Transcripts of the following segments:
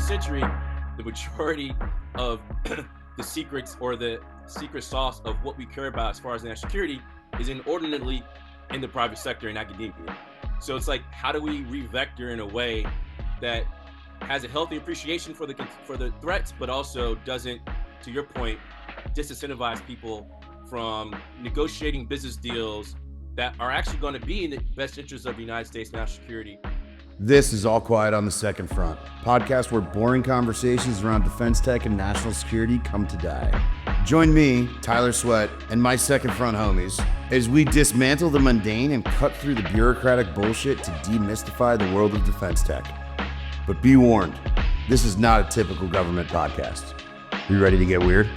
century, the majority of the secrets or the secret sauce of what we care about as far as national security is inordinately in the private sector and academia. So it's like, how do we revector in a way that has a healthy appreciation for the threats, but also doesn't, to your point, disincentivize people from negotiating business deals that are actually going to be in the best interest of the United States national security. This is All Quiet on the Second Front, podcast where boring conversations around defense tech and national security come to die. Join me, Tyler Sweatt, and my Second Front homies as we dismantle the mundane and cut through the bureaucratic bullshit to demystify the world of defense tech. But be warned, this is not a typical government podcast. You ready to get weird?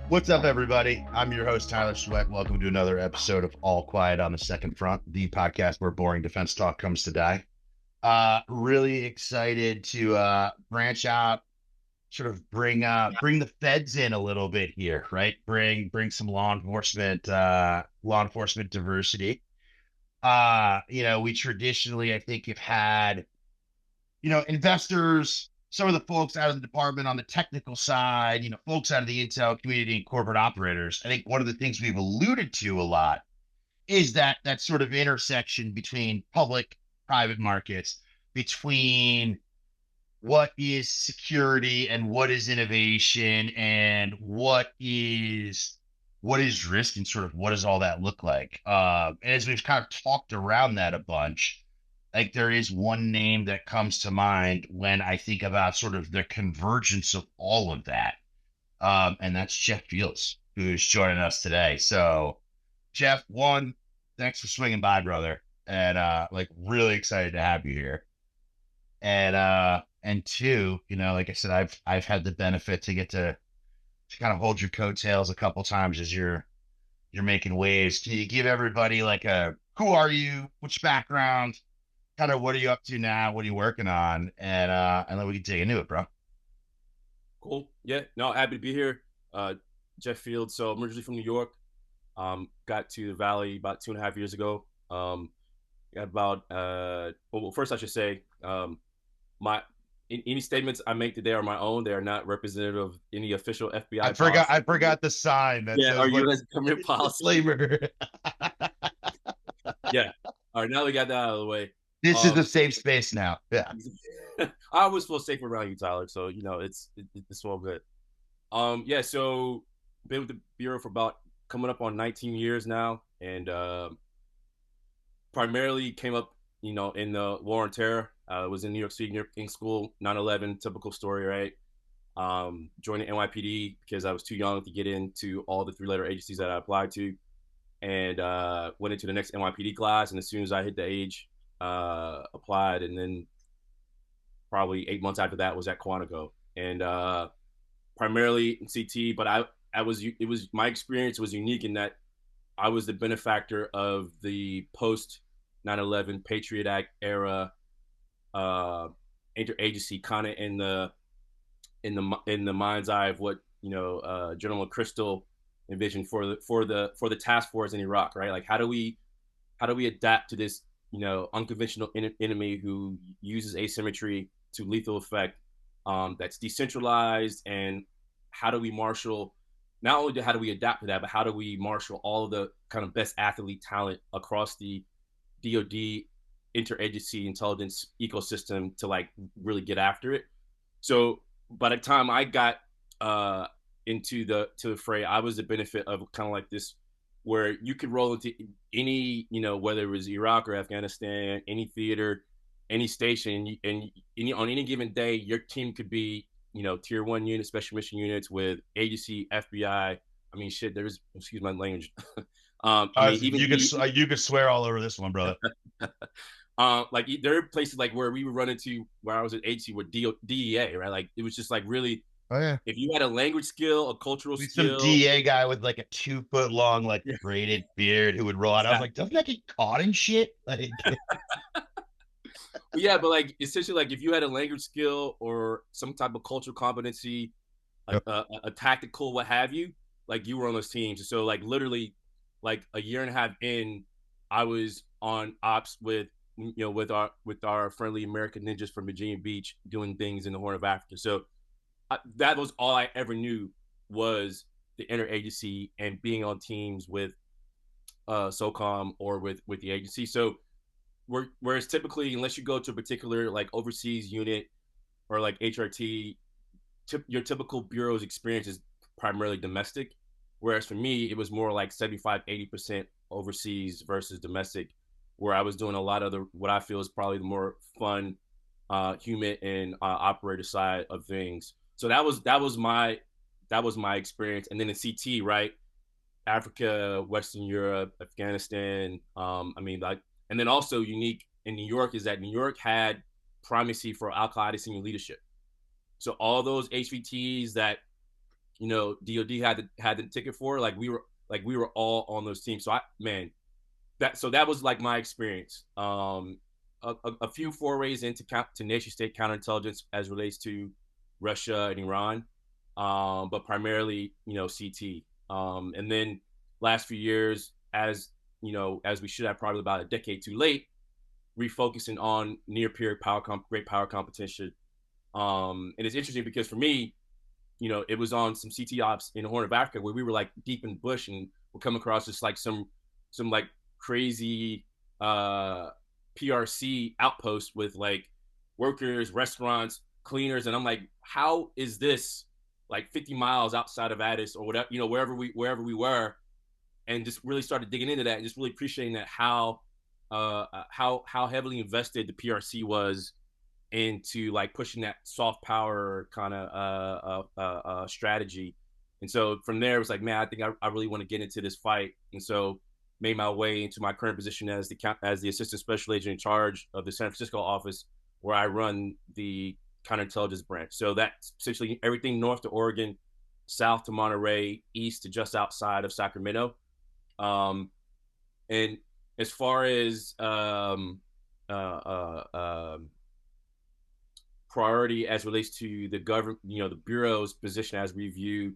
What's up, everybody? I'm your host, Tyler Sweatt. Welcome to another episode of All Quiet on the Second Front, the podcast where boring defense talk comes to die. Really excited to branch out, sort of bring the feds in a little bit here, right? Bring some law enforcement diversity. We traditionally, I think, have had, investors, some of the folks out of the department on the technical side, folks out of the intel community and corporate operators. I think one of the things we've alluded to a lot is that sort of intersection between public, private markets, between what is security and what is innovation and what is risk and sort of what does all that look like. And as we've kind of talked around that a bunch, like there is one name that comes to mind when I think about sort of the convergence of all of that. And that's Jeff Fields, who's joining us today. So Jeff, one, thanks for swinging by, brother. And really excited to have you here. And two, like I said, I've had the benefit to get to kind of hold your coattails a couple times as you're making waves. Can you give everybody like who are you? What's your background? Kind of what are you up to now? What are you working on? And then we can dig into it, bro. Cool. Yeah. No, happy to be here. Jeff Fields. So I'm originally from New York. Got to the Valley about 2.5 years ago. Got about first I should say, any statements I make today are my own. They are not representative of any official FBI policy. I forgot the sign that says our U.S. government policy. Yeah. All right. Now we got that out of the way. This is the safe space now. Yeah. I always feel safe around you, Tyler. So it's all good. So been with the Bureau for about coming up on 19 years now, and primarily came up, in the war on terror. Was in New York City in school, 9/11, typical story, right? Joined the NYPD because I was too young to get into all the 3-letter agencies that I applied to, and went into the next NYPD class. And as soon as I hit the age, applied, and then probably 8 months after that was at Quantico, and primarily in CT. But my experience was unique in that I was the benefactor of the post 9/11 Patriot Act era interagency, kind of in the mind's eye of what General McChrystal envisioned for the task force in Iraq, right? Like how do we adapt to this unconventional enemy who uses asymmetry to lethal effect, that's decentralized, and how do we marshal, not only how do we adapt to that, but how do we marshal all of the kind of best athlete talent across the DoD interagency intelligence ecosystem to like really get after it. So by the time I got into the fray, I was the benefit of kind of like this, where you could roll into any, whether it was Iraq or Afghanistan, any theater, any station, and on any given day, your team could be, tier 1 units, special mission units with agency, FBI. I mean, shit, excuse my language. You could swear all over this one, brother. Like there are places like where we would run into, where I was at agency with DEA, right? Like it was just like really, oh yeah, if you had a language skill, a cultural skill. Some DEA guy with like a 2 foot long, like braided beard who would roll out. I was like, doesn't that get caught in shit? Like, yeah, but like essentially, like if you had a language skill or some type of cultural competency, a tactical, what have you, like you were on those teams. So like literally, like a year and a half in, I was on ops with with our friendly American ninjas from Virginia Beach doing things in the Horn of Africa. So that was all I ever knew was the interagency and being on teams with SOCOM or with the agency. So whereas typically, unless you go to a particular like overseas unit or like HRT, your typical bureau's experience is primarily domestic. Whereas for me, it was more like 75-80% overseas versus domestic, where I was doing a lot of the what I feel is probably the more fun, human and operator side of things. So that was my experience. And then in CT, right, Africa, Western Europe, Afghanistan. I mean, like, and then also unique in New York is that New York had primacy for Al Qaeda senior leadership. So all those HVTs that DoD had the ticket for, like we were all on those teams. So that was like my experience. A few forays into to nation state counterintelligence as relates to Russia and Iran, but primarily CT. And then last few years, as we should have probably about a decade too late, refocusing on near peer great power competition. And it's interesting because for me, it was on some CT ops in the Horn of Africa where we were like deep in the bush and we're coming across just like some like crazy PRC outpost with like workers, restaurants, cleaners, and I'm like, how is this like 50 miles outside of Addis or whatever, wherever we were, and just really started digging into that and just really appreciating that how heavily invested the PRC was into like pushing that soft power kind of strategy. And so from there, it was like, man, I think I really want to get into this fight. And so made my way into my current position as the assistant special agent in charge of the San Francisco office, where I run the counterintelligence branch. So that's essentially everything north to Oregon, south to Monterey, east to just outside of Sacramento. And as far as priority as relates to the government, the Bureau's position as we view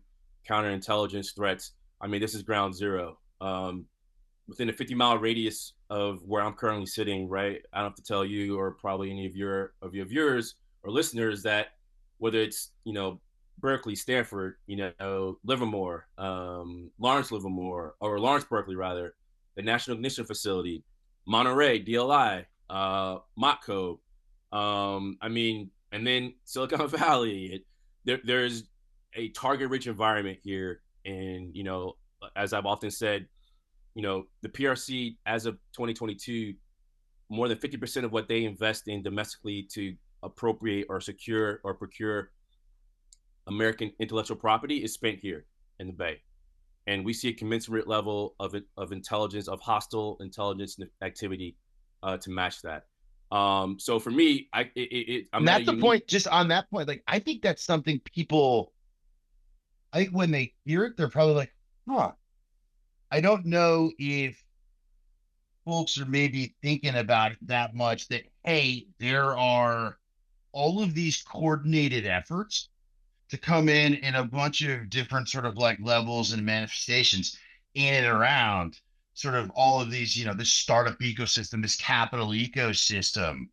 counterintelligence threats, I mean, this is ground zero. Within a 50-mile radius of where I'm currently sitting, right? I don't have to tell you or probably any of your viewers or listeners that whether it's, Berkeley, Stanford, Livermore, Lawrence Livermore, or Lawrence Berkeley rather, the National Ignition Facility, Monterey, DLI, Motco, I mean, and then Silicon Valley. There's a target-rich environment here, and as I've often said, the PRC as of 2022, more than 50% of what they invest in domestically to appropriate or secure or procure American intellectual property is spent here in the Bay. And we see a commensurate level of intelligence, of hostile intelligence activity to match that. So for me, I'm And at a that's the unique. point. Just on that point, like I think that's something people, I think when they hear it, they're probably like, huh. I don't know if folks are maybe thinking about it that much that, hey, there are all of these coordinated efforts to come in a bunch of different sort of like levels and manifestations in and around sort of all of these, this startup ecosystem, this capital ecosystem.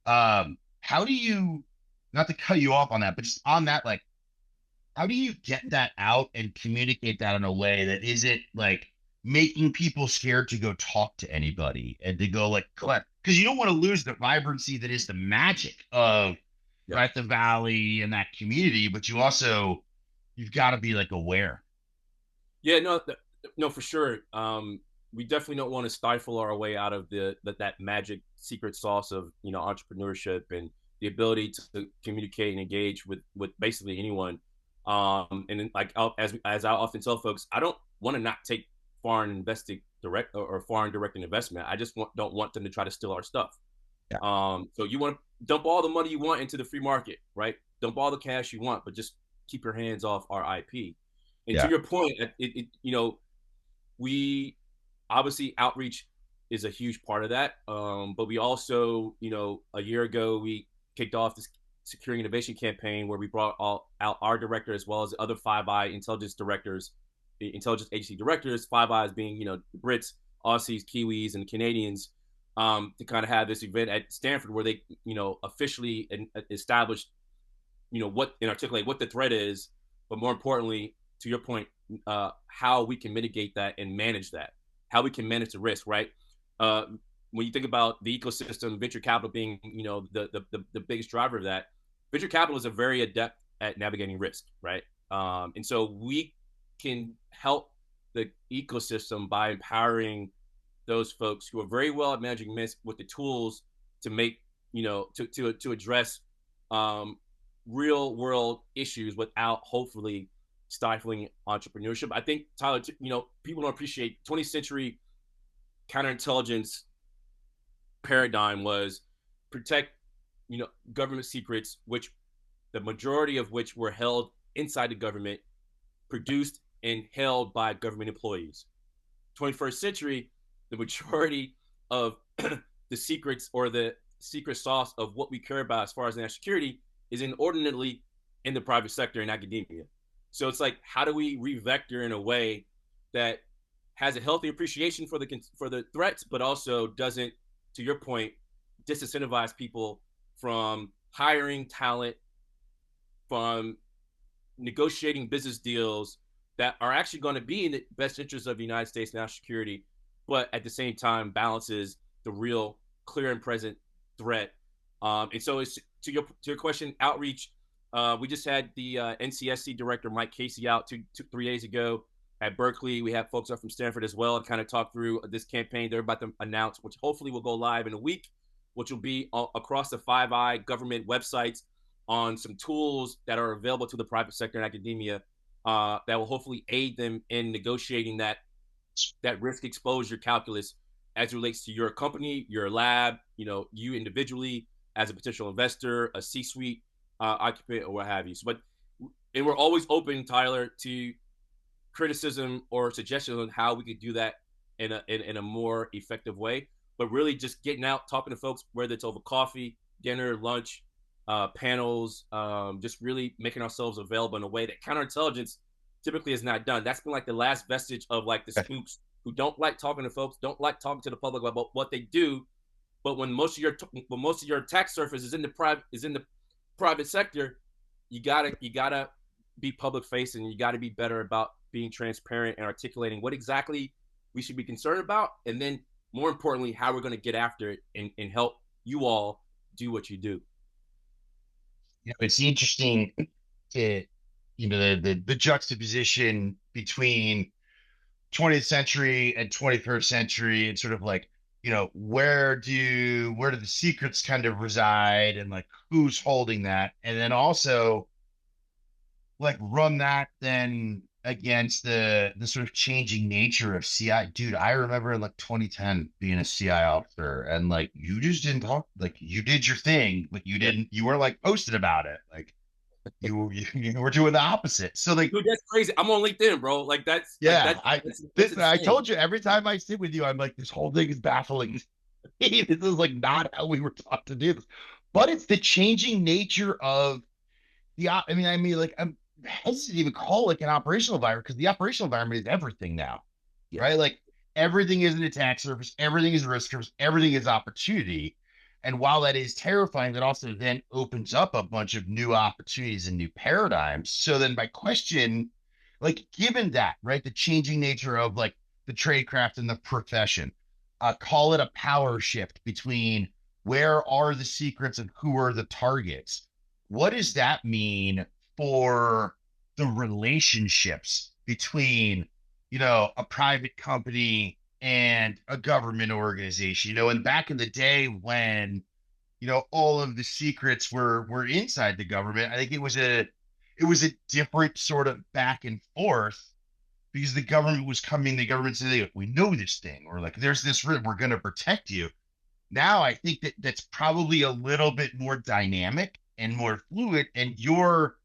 How do you, not to cut you off on that, but just on that, like, how do you get that out and communicate that in a way that isn't like making people scared to go talk to anybody and to go like collect? Because you don't want to lose the vibrancy that is the magic of Yeah. right the valley and that community, but you've got to be like aware. Yeah, no, for sure. We definitely don't want to stifle our way out of that magic secret sauce of entrepreneurship and the ability to communicate and engage with basically anyone. And like as I often tell folks, I don't want to not take foreign invested direct or foreign direct investment. I just don't want them to try to steal our stuff. Yeah. So you want to dump all the money you want into the free market, right? Dump all the cash you want, but just keep your hands off our IP. And to Yeah. your point, we obviously outreach is a huge part of that. But we also, a year ago we kicked off this securing innovation campaign where we brought out our director as well as other Five Eye intelligence directors, the intelligence agency directors. Five Eyes being the Brits, Aussies, Kiwis, and Canadians. to kind of have this event at Stanford where they, officially established, what and articulate what the threat is, but more importantly, to your point, how we can mitigate that and manage that, how we can manage the risk, right? Uh, when you think about the ecosystem, venture capital being, the biggest driver of that, venture capital is a very adept at navigating risk, right? And so we can help the ecosystem by empowering those folks who are very well at managing risk with the tools to make, to address um, real world issues without hopefully stifling entrepreneurship. I think, Tyler, people don't appreciate 20th century counterintelligence paradigm was protect, government secrets, which the majority of which were held inside the government, produced and held by government employees. 21st century, the majority of the secrets or the secret sauce of what we care about as far as national security is inordinately in the private sector and academia. So it's like, how do we revector in a way that has a healthy appreciation for the threats, but also doesn't, to your point, disincentivize people from hiring talent, from negotiating business deals that are actually going to be in the best interest of the United States national security, but at the same time balances the real, clear and present threat. And so, it's to your question, outreach. We just had the NCSC director Mike Casey out 3 days ago at Berkeley. We have folks up from Stanford as well, and kind of talk through this campaign they're about to announce, which hopefully will go live in a week, which will be across the Five Eye government websites on some tools that are available to the private sector and academia that will hopefully aid them in negotiating that risk exposure calculus as it relates to your company, your lab, you individually as a potential investor, a C-suite occupant, or what have you. And we're always open, Tyler, to criticism or suggestions on how we could do that in a more effective way. But really, just getting out, talking to folks, whether it's over coffee, dinner, lunch, panels, just really making ourselves available in a way that counterintelligence typically is not done. That's been like the last vestige of like the spooks who don't like talking to folks, don't like talking to the public about what they do. But when most of your attack surface is in the private sector, you gotta be public facing. You got to be better about being transparent and articulating what exactly we should be concerned about, and then more importantly, how we're going to get after it and help you all do what you do. It's interesting to, the juxtaposition between 20th century and 21st century, and sort of like, where do the secrets kind of reside, and like who's holding that, and then also like run that then against the sort of changing nature of CI. Dude, I remember in like 2010 being a CI officer, and like you just didn't talk, like you did your thing, but you weren't like posted about it. Like you were doing the opposit. So like, Dude, that's crazy. I'm on LinkedIn, bro. Like that's like yeah, that's I insane. told you, every time I sit with you, I'm like, this whole thing is baffling. This is like not how we were taught to do this. But it's the changing nature of like I'm hesitant to even call it like an operational environment, because the operational environment is everything now, Yeah. right? Like everything is an attack surface, everything is a risk surface, everything is opportunity. And while that is terrifying, that also then opens up a bunch of new opportunities and new paradigms. So then my question, like given that, right, the changing nature of like the tradecraft and the profession, call it a power shift between where are the secrets and who are the targets. What does that mean for the relationships between, a private company and a government organization? And back in the day when, all of the secrets were inside the government, I think it was a different sort of back and forth, because the government said, we know this thing, or like there's this, we're going to protect you. Now I think that's probably a little bit more dynamic and more fluid, and you're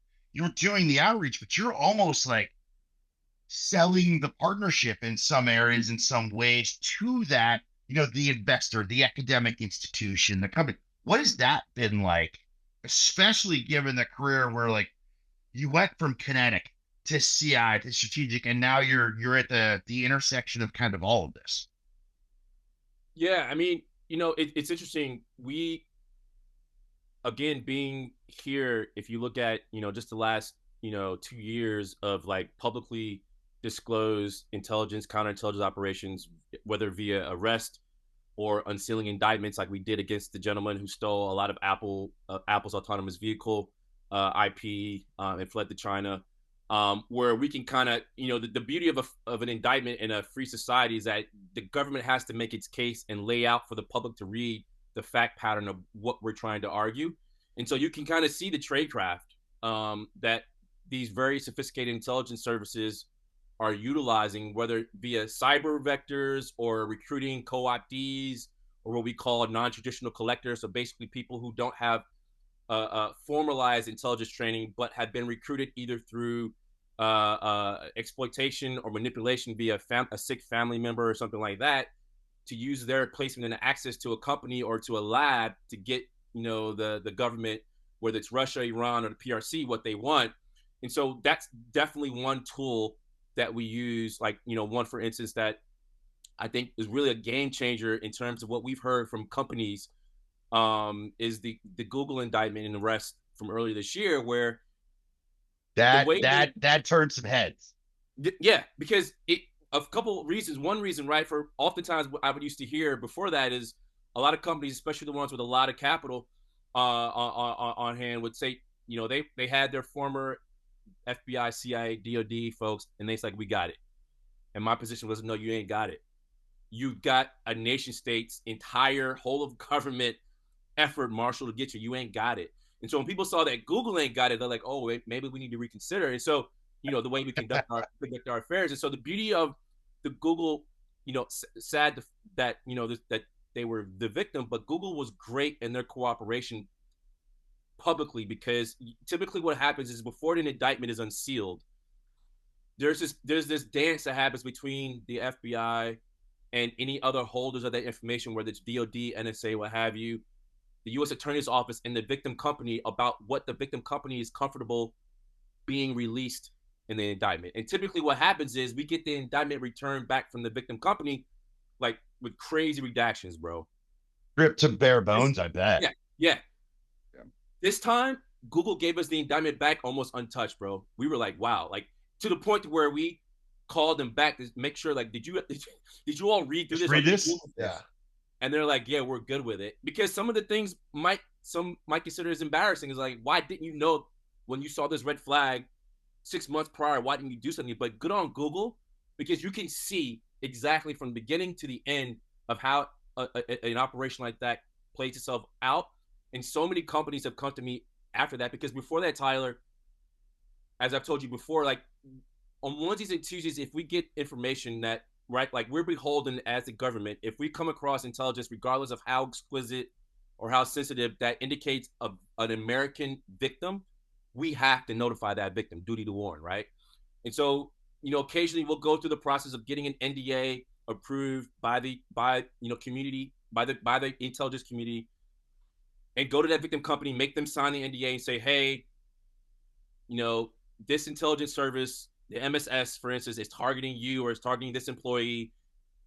doing the outreach, but you're almost like selling the partnership in some areas, in some ways, to that, the investor, the academic institution, the company. What has that been like, especially given the career where like you went from kinetic to CI to strategic, and now you're at the intersection of kind of all of this? Yeah, I mean, it's interesting. We again being here, if you look at just the last 2 years of like publicly disclosed intelligence counterintelligence operations, whether via arrest or unsealing indictments like we did against the gentleman who stole a lot of Apple's autonomous vehicle IP and fled to China. Where we can kind of, the beauty of an indictment in a free society is that the government has to make its case and lay out for the public to read the fact pattern of what we're trying to argue. And so you can kind of see the tradecraft that these very sophisticated intelligence services are utilizing, whether via cyber vectors or recruiting co-optees or what we call non-traditional collectors. So basically people who don't have formalized intelligence training, but have been recruited either through exploitation or manipulation via a sick family member or something like that, to use their placement and access to a company or to a lab to get the government, whether it's Russia, Iran, or the PRC, what they want. And so that's definitely one tool that we use. Like one for instance that I think is really a game changer in terms of what we've heard from companies is the Google indictment and arrest from earlier this year, where the That way that turned some heads. yeah, because a couple of reasons. One reason, right, for oftentimes what I would used to hear before that is a lot of companies, especially the ones with a lot of capital on hand, would say, they had their former FBI, CIA, DOD folks, and they's like, we got it. And my position was, no, you ain't got it. You've got a nation state's entire whole of government effort, Marshall, to get you. You ain't got it. And so when people saw that Google ain't got it, they're like, oh, wait, maybe we need to reconsider. And so, the way we conduct our affairs. And so the beauty of the Google, sad that, that they were the victim, but Google was great in their cooperation publicly, because typically what happens is before an indictment is unsealed, there's this dance that happens between the FBI and any other holders of that information, whether it's DOD, NSA, what have you, the U.S. Attorney's Office, and the victim company, about what the victim company is comfortable being released in the indictment. And typically what happens is we get the indictment returned back from the victim company, like with crazy redactions, bro. Stripped to bare bones, I bet. Yeah, yeah. This time, Google gave us the indictment back almost untouched, bro. We were like, wow, like to the point where we called them back to make sure, like, did you all read through Just this? read this. Yeah. And they're like, yeah, we're good with it, because some of the things some might consider as embarrassing. Is like, why didn't you know when you saw this red flag 6 months prior? Why didn't you do something? But good on Google, because you can see exactly from the beginning to the end of how an operation like that plays itself out. And so many companies have come to me after that, because before that, Tyler, as I've told you before, like on Wednesdays and Tuesdays, if we get information that, right, like we're beholden as the government, if we come across intelligence, regardless of how exquisite or how sensitive, that indicates an American victim, we have to notify that victim, duty to warn, right? And so, occasionally we'll go through the process of getting an NDA approved by the community, by the intelligence community, and go to that victim company, make them sign the NDA and say, hey, this intelligence service, the MSS, for instance, is targeting you or is targeting this employee.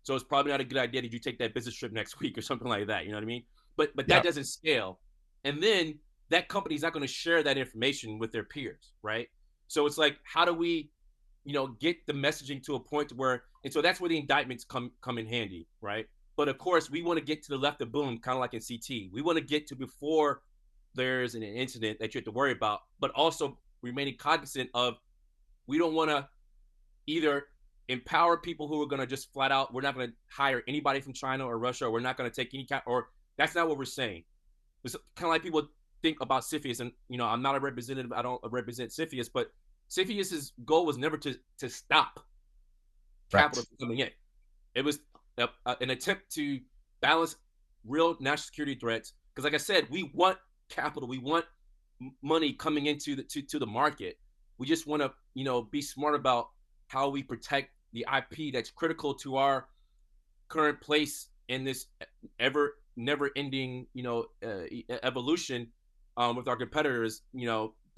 So it's probably not a good idea that you take that business trip next week or something like that. You know what I mean? But that doesn't scale. And then that company's not going to share that information with their peers, right? So it's like, how do we, get the messaging to a point where, and so that's where the indictments come in handy, right? But of course, we want to get to the left of boom, kind of like in CT. We want to get to before there's an incident that you have to worry about, but also remaining cognizant of, we don't want to either empower people who are going to just flat out, we're not going to hire anybody from China or Russia, or we're not going to take any or that's not what we're saying. It's kind of like people think about CFIUS, and I'm not a representative. I don't represent CFIUS, but CFIUS's goal was never to stop capital from coming in. It was an attempt to balance real national security threats. Because, like I said, we want capital, we want money coming into the market. We just want to, be smart about how we protect the IP that's critical to our current place in this never-ending, evolution with our competitors.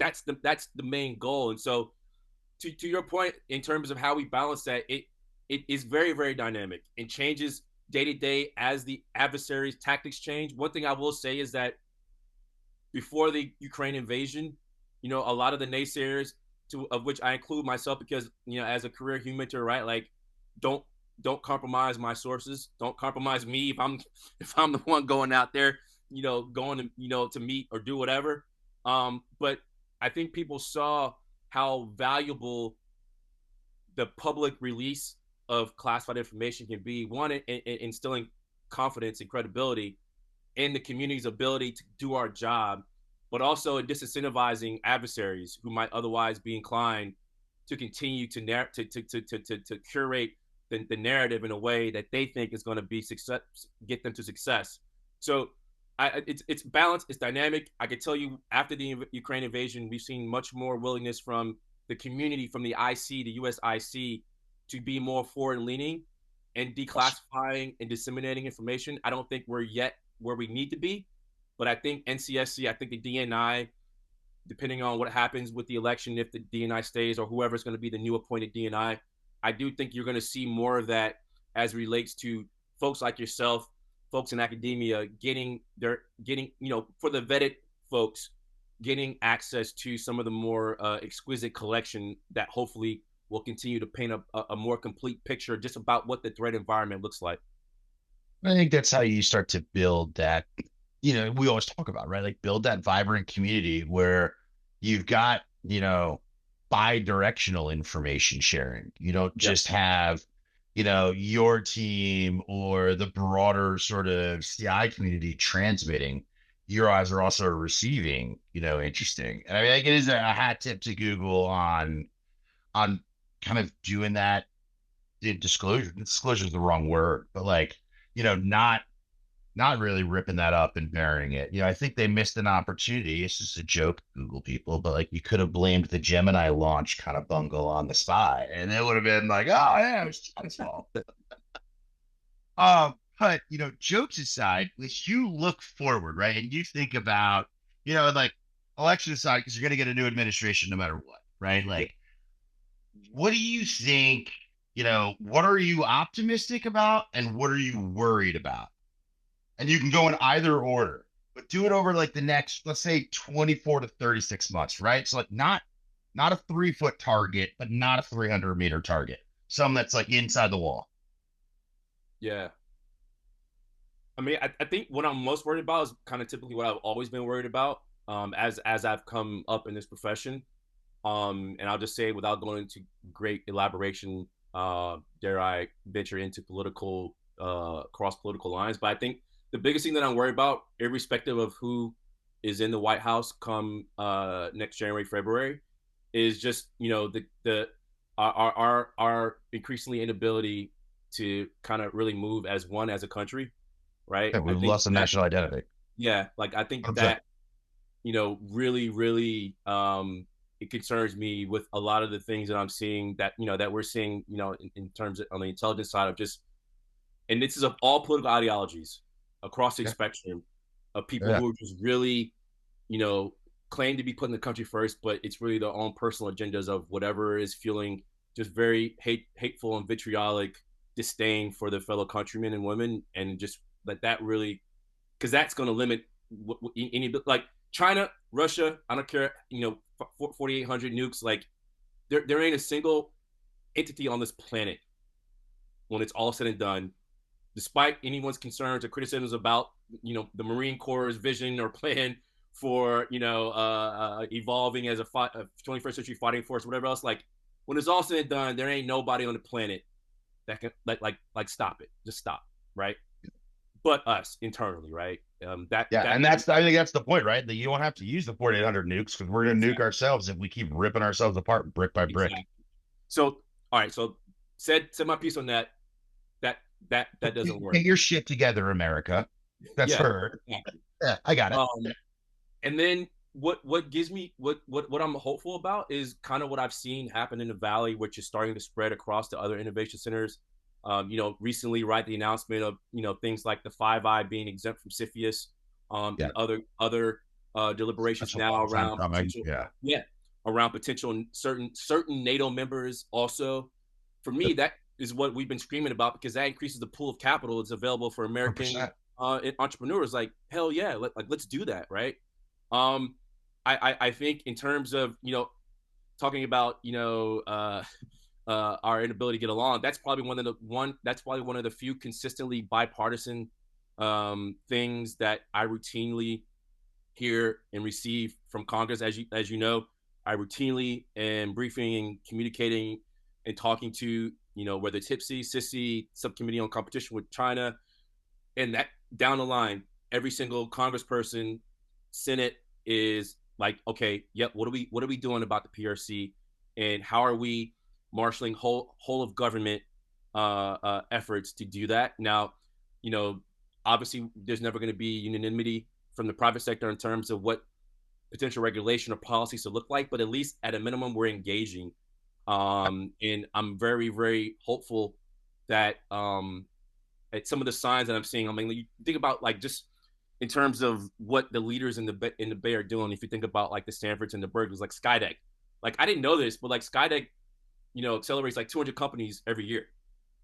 That's the main goal. And so, to your point, in terms of how we balance that, it is very, very dynamic and changes day to day as the adversaries' tactics change. One thing I will say is that before the Ukraine invasion, a lot of the naysayers, of which I include myself, because as a career humanitarian, right, like don't don't compromise my sources, don't compromise me if I'm the one going out there, going to to meet or do whatever. But I think people saw how valuable the public release of classified information can be. One, in instilling confidence and credibility in the community's ability to do our job, but also in disincentivizing adversaries who might otherwise be inclined to continue to curate the narrative in a way that they think is going to be success, get them to success. So it's balanced, it's dynamic. I could tell you after the Ukraine invasion, we've seen much more willingness from the community, from the IC, the US IC, to be more forward leaning and declassifying and disseminating information. I don't think we're yet where we need to be, but I think NCSC, I think the DNI, depending on what happens with the election, if the DNI stays or whoever's going to be the new appointed DNI, I do think you're going to see more of that as relates to folks like yourself, folks in academia getting for the vetted folks, getting access to some of the more exquisite collection that hopefully will continue to paint a more complete picture just about what the threat environment looks like. I think that's how you start to build that, we always talk about, right? Like build that vibrant community where you've got, bi-directional information sharing. You don't Yep. just have, your team or the broader sort of CI community transmitting. Your eyes are also receiving, interesting. And I mean, like it is a hat tip to Google on kind of doing that disclosure. Disclosure is the wrong word, but like, not really ripping that up and burying it. I think they missed an opportunity. It's just a joke, Google people, but like you could have blamed the Gemini launch kind of bungle on the side, and it would have been like, oh yeah, it was China's fault. But jokes aside, as you look forward, right, and you think about, like election aside, because you're going to get a new administration no matter what, right? Like, what do you think? What are you optimistic about, and what are you worried about? And you can go in either order, but do it over like the next, let's say 24 to 36 months, right? So like not a 3 foot target, but not a 300-meter target. Some that's like inside the wall. Yeah. I mean, I think what I'm most worried about is kind of typically what I've always been worried about, as I've come up in this profession. And I'll just say, without going into great elaboration, dare I venture into political cross political lines. But I think the biggest thing that I'm worried about, irrespective of who is in the White House come next January, February, is just the our increasingly inability to kind of really move as one as a country, right? Yeah, I we've think lost a that, national identity. yeah, like I think 100%. that really, really, it concerns me with a lot of the things that I'm seeing, that we're seeing, in terms of on the intelligence side of just, and this is of all political ideologies across the Yeah. spectrum of people Yeah. who are just really, you know, claim to be putting the country first, but it's really their own personal agendas of whatever is fueling just very hateful and vitriolic disdain for their fellow countrymen and women, and just let that really, because that's going to limit any, like China, Russia. I don't care. 4,800 nukes. Like there ain't a single entity on this planet when it's all said and done, despite anyone's concerns or criticisms about the Marine Corps' vision or plan for evolving as a 21st century fighting force, whatever else. Like when it's all said and done, there ain't nobody on the planet that can like stop it. Just stop, right? But us internally, right? Yeah. That And I think that's the point, right? That you don't have to use the 4,800 nukes because we're going to nuke exactly, ourselves if we keep ripping ourselves apart brick by brick. exactly. So all right, so said my piece on that. That that doesn't work. Get your shit together, America. That's Yeah, her. exactly. Yeah, I got it. And then what gives me what I'm hopeful about is kind of what I've seen happen in the valley, which is starting to spread across to other innovation centers. Recently, right, the announcement of things like the Five Eye being exempt from CFIUS, Yeah. and other deliberations That's a now long time around coming. potential, Yeah. yeah, around potential certain NATO members also. For me, Yep. that is what we've been screaming about because that increases the pool of capital that's available for American 100%. entrepreneurs. Like hell yeah, let's do that, right? Um, I think in terms of talking about our inability to get along, that's probably one of the few consistently bipartisan things that I routinely hear and receive from Congress. As you know, I routinely am briefing and communicating and talking to whether it's HIPSI, SISI, Subcommittee on Competition with China, and that down the line, every single Congressperson, Senate is like, okay, yep, what are we doing about the PRC, and how are we marshaling whole of government efforts to do that? Now, you know, obviously, there's never going to be unanimity from the private sector in terms of what potential regulation or policies to look like, but at least at a minimum, we're engaging. And I'm very, very hopeful that at some of the signs that I'm seeing. I mean, you think about like just in terms of what the leaders in the Bay are doing. If you think about like the Stanfords and the Berkeley's, like Skydeck, like I didn't know this, but like Skydeck, accelerates like 200 companies every year.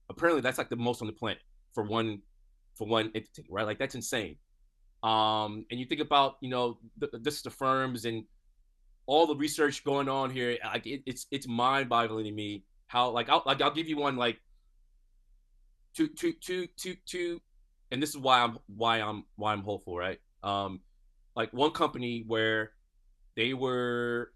Apparently, that's like the most on the planet for one entity, right? Like that's insane. And you think about the firms and all the research going on here. Like it's mind-boggling to me how I'll give you one like two, and this is why I'm hopeful, right? Like one company where they were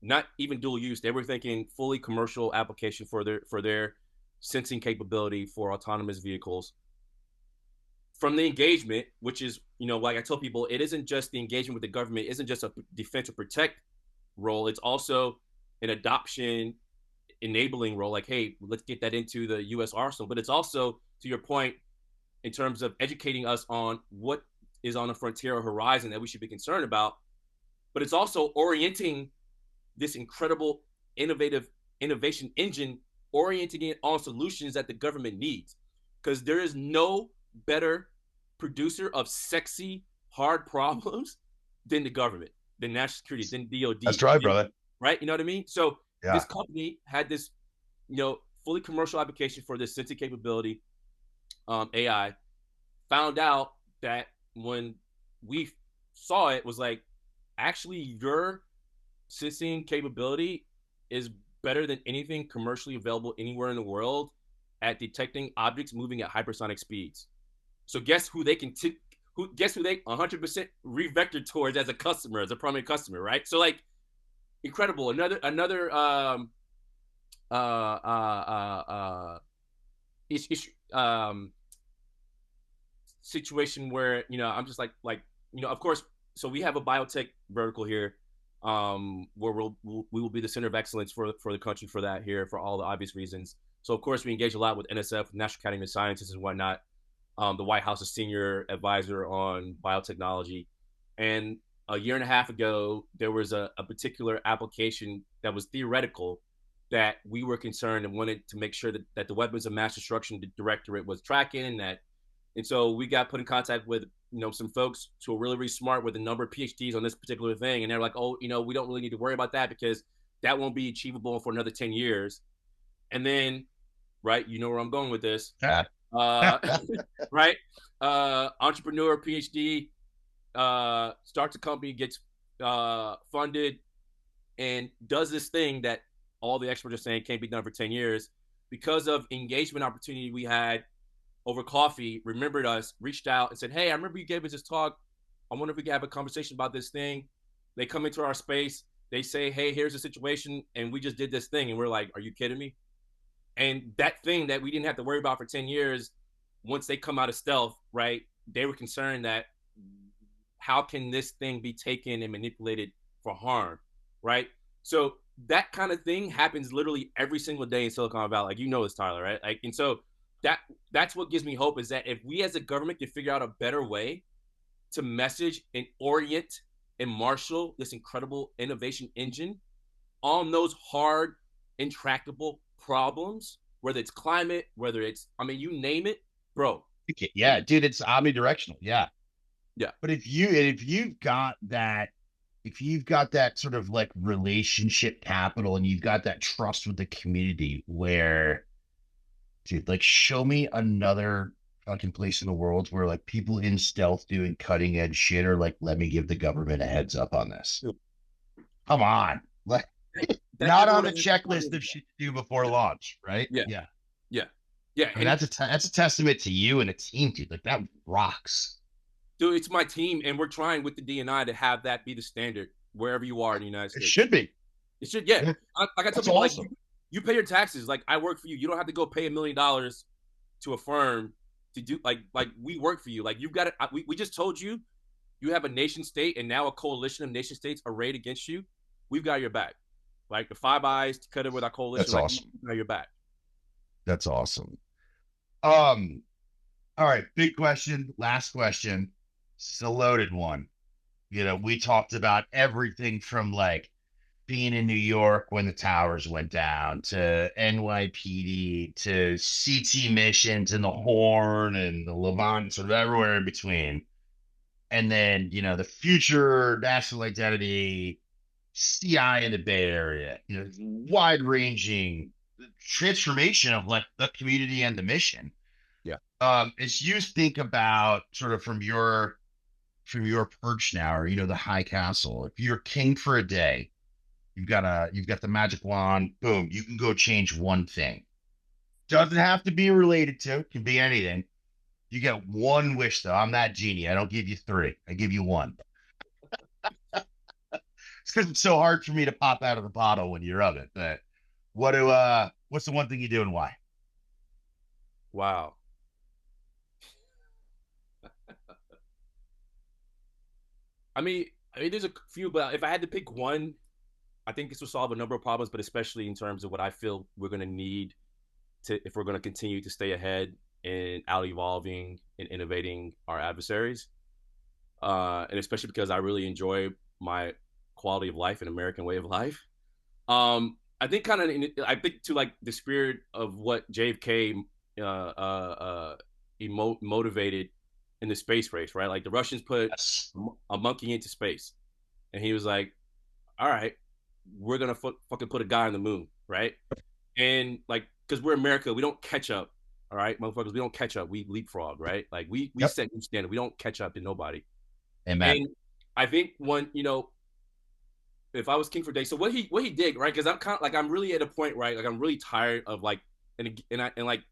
not even dual use, they were thinking fully commercial application for their sensing capability for autonomous vehicles. From the engagement, which is, like I tell people, it isn't just the engagement with the government, it isn't just a defense or protect role, it's also an adoption enabling role. Like, hey, let's get that into the U.S. arsenal. But it's also, to your point, in terms of educating us on what is on the frontier or horizon that we should be concerned about. But it's also orienting this incredible innovation engine, orienting it on solutions that the government needs. Because there is no better producer of sexy, hard problems than the government, than national security, than That's DOD, right, brother. right? You know what I mean? So this Yeah. company had this, fully commercial application for this sensing capability, AI. Found out that when we saw it, was like, actually, your sensing capability is better than anything commercially available anywhere in the world at detecting objects moving at hypersonic speeds. So guess who they can guess who they 100% revector towards as a customer, as a primary customer, right? So like incredible. Another issue, situation where I'm just like of course. So we have a biotech vertical here, where we will be the center of excellence for the country for that here for all the obvious reasons. So of course we engage a lot with NSF, National Academy of Sciences and whatnot. The White House's senior advisor on biotechnology, and a year and a half ago there was a particular application that was theoretical that we were concerned and wanted to make sure that the Weapons of Mass Destruction Directorate was tracking, and so we got put in contact with some folks who are really, really smart with a number of PhDs on this particular thing, and they're like, oh, we don't really need to worry about that because that won't be achievable for another 10 years. And then, right, you know where I'm going with this, Yeah. uh, right? Entrepreneur, PhD, starts a company, gets funded, and does this thing that all the experts are saying can't be done for 10 years because of engagement opportunity we had over coffee, remembered us, reached out and said, hey, I remember you gave us this talk. I wonder if we could have a conversation about this thing. They come into our space. They say, hey, here's the situation. And we just did this thing. And we're like, are you kidding me? And that thing that we didn't have to worry about for 10 years, once they come out of stealth, right, they were concerned that how can this thing be taken and manipulated for harm, right? So that kind of thing happens literally every single day in Silicon Valley. Like, this, Tyler, right? Like, and so that's what gives me hope, is that if we as a government can figure out a better way to message and orient and marshal this incredible innovation engine on those hard, intractable problems, whether it's climate, whether it's, I mean, you name it, bro. Yeah, dude, it's omnidirectional. Yeah. Yeah. But if you've got that sort of like relationship capital and you've got that trust with the community where Dude, like show me another fucking place in the world where like people in stealth doing cutting edge shit are like, let me give the government a heads up on this. Come on. Like That not never on would the have happened 5 checklist years of ago. shit to do before launch, right? Yeah, Yeah. yeah, yeah. I mean, And that's a testament to you and a team, dude. Like that rocks. dude, it's my team, and we're trying with the DNI to have that be the standard wherever you are in the United It States. should be. It should, yeah. Yeah. Like I tell That's people, like awesome. you pay your taxes. Like I work for you. You don't have to go pay $1 million to a firm to do like we work for you. Like you've got it. We just told you you have a nation state and now a coalition of nation states arrayed against you. We've got your back. Like the Five Eyes to cut it with our coalition. That's Like we awesome. got your back. That's awesome. Um, all right, big question, last question. It's a loaded one. You know, we talked about everything from like being in New York when the towers went down to NYPD to CT missions and the Horn and the Levant, sort of everywhere in between. And then, you know, the future national identity, CI in the Bay Area, you know, wide ranging transformation of like the community and the mission. Yeah. As you think about sort of from your perch now, or you know, the high castle, if you're king for a day, you've got the magic wand, boom, you can go change one thing. Doesn't have to be related to, can be anything. You get one wish though. I'm that genie. I don't give you three. I give you one. It's because it's so hard for me to pop out of the bottle when you're of it. But what's the one thing you do and why? Wow. I mean, there's a few, but if I had to pick one, I think this will solve a number of problems, but especially in terms of what I feel we're going to need to if we're going to continue to stay ahead and out evolving and innovating our adversaries. And especially because I really enjoy my quality of life and American way of life. I think kind of I think to like the spirit of what JFK motivated in the space race, right? Like the Russians put Yes. a monkey into space, and he was like, "All right, we're gonna fucking put a guy on the moon, right?" And like, because we're America, we don't catch up. All right, motherfuckers, we don't catch up. We leapfrog, right? Like we Yep. set new standard. We don't catch up to nobody. Amen. And I think one, if I was king for a day, so what he did, right? Because I'm kind of like I'm really at a point, right? Like I'm really tired of like and like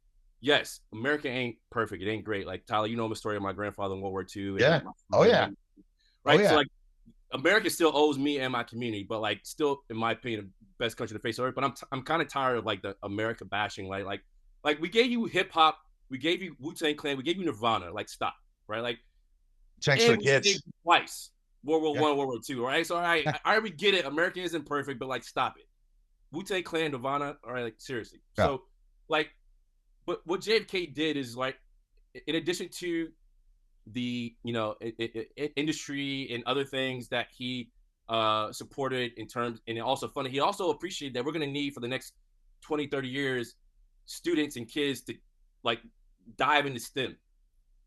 yes, America ain't perfect. It ain't great. Like Tyler, you know the story of my grandfather in World War II and Yeah. Oh and yeah. then Oh right. So yeah. like America still owes me and my community, but like still, in my opinion, the best country to face earth. But I'm kind of tired of like the America bashing. Like we gave you hip hop, we gave you Wu-Tang Clan, we gave you Nirvana. Like stop, right? Like Thanks for and the we saved kids. you twice. World War Yeah. One, World War Two. Right? So all right, I already get it. America isn't perfect, but like stop it. Wu-Tang Clan, Nirvana. All right, like seriously. Yeah. So like, but what JFK did is like, in addition to the industry and other things that he supported in terms and also funded, he also appreciated that we're going to need for the next 20-30 years students and kids to like dive into STEM.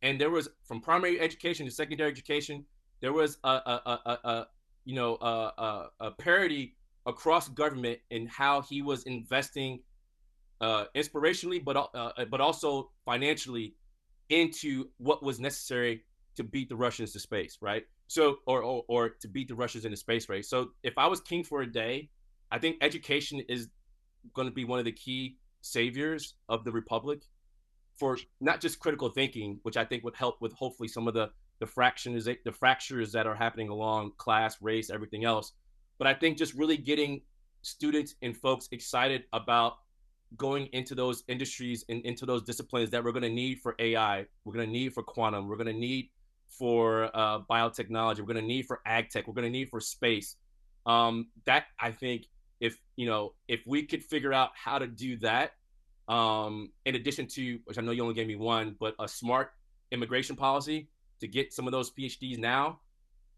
And there was from primary education to secondary education, there was a parity across government in how he was investing inspirationally, but also financially into what was necessary to beat the Russians to space, right? So, or to beat the Russians in the space race. So, if I was king for a day, I think education is going to be one of the key saviors of the republic for not just critical thinking, which I think would help with hopefully some of the fractures that are happening along class, race, everything else. But I think just really getting students and folks excited about going into those industries and into those disciplines that we're going to need for AI, we're going to need for quantum, we're going to need for biotechnology, we're going to need for ag tech, we're going to need for space. That I think if we could figure out how to do that, in addition to which I know you only gave me one, but a smart immigration policy to get some of those PhDs now.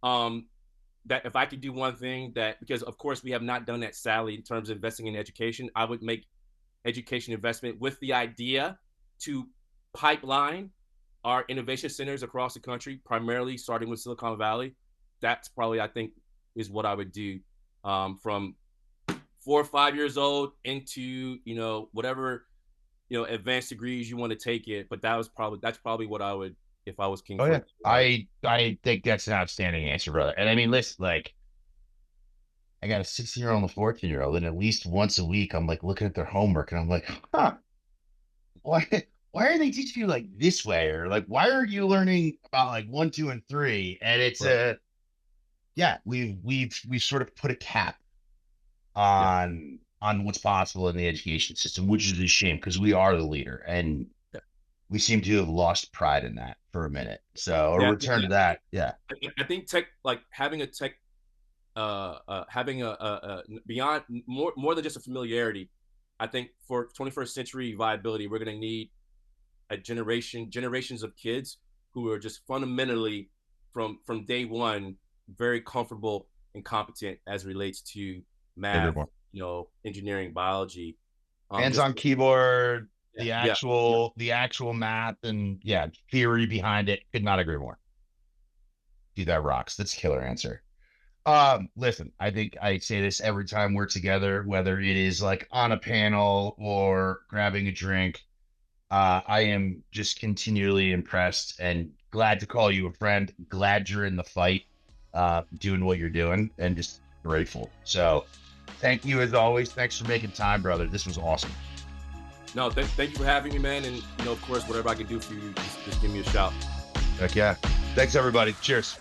Um, that if I could do one thing that because of course we have not done that sadly in terms of investing in education, I would make education investment with the idea to pipeline our innovation centers across the country, primarily starting with Silicon Valley. That's probably, I think, is what I would do from 4 or 5 years old into, whatever advanced degrees, you want to take it. But that's probably what I would, if I was King Oh yeah. Ferdinand, right? I think that's an outstanding answer, brother. And I mean, listen, like I got a 16-year-old and a 14-year-old, and at least once a week I'm like looking at their homework and I'm like, huh, why why are they teaching you like this way? Or like why are you learning about like one, two, and three? And it's Right. yeah, we've sort of put a cap Yeah. on what's possible in the education system, which is a shame because we are the leader and Yeah. we seem to have lost pride in that for a minute. So a Yeah. return to that, yeah. I think tech, like having a tech, having beyond more than just a familiarity. I think for 21st century viability, we're going to need generations of kids who are just fundamentally from day one very comfortable and competent as relates to math, engineering, biology. Hands Just on keyboard, yeah, yeah, yeah. the actual math and yeah, theory behind it. Could not agree more. Dude, that rocks. That's a killer answer. Listen, I think I say this every time we're together, whether it is like on a panel or grabbing a drink. I am just continually impressed and glad to call you a friend. Glad you're in the fight, doing what you're doing, and just grateful. So, thank you as always. Thanks for making time, brother. This was awesome. No, thank you for having me, man. And of course, whatever I can do for you, just give me a shout. Heck yeah. Thanks, everybody. Cheers.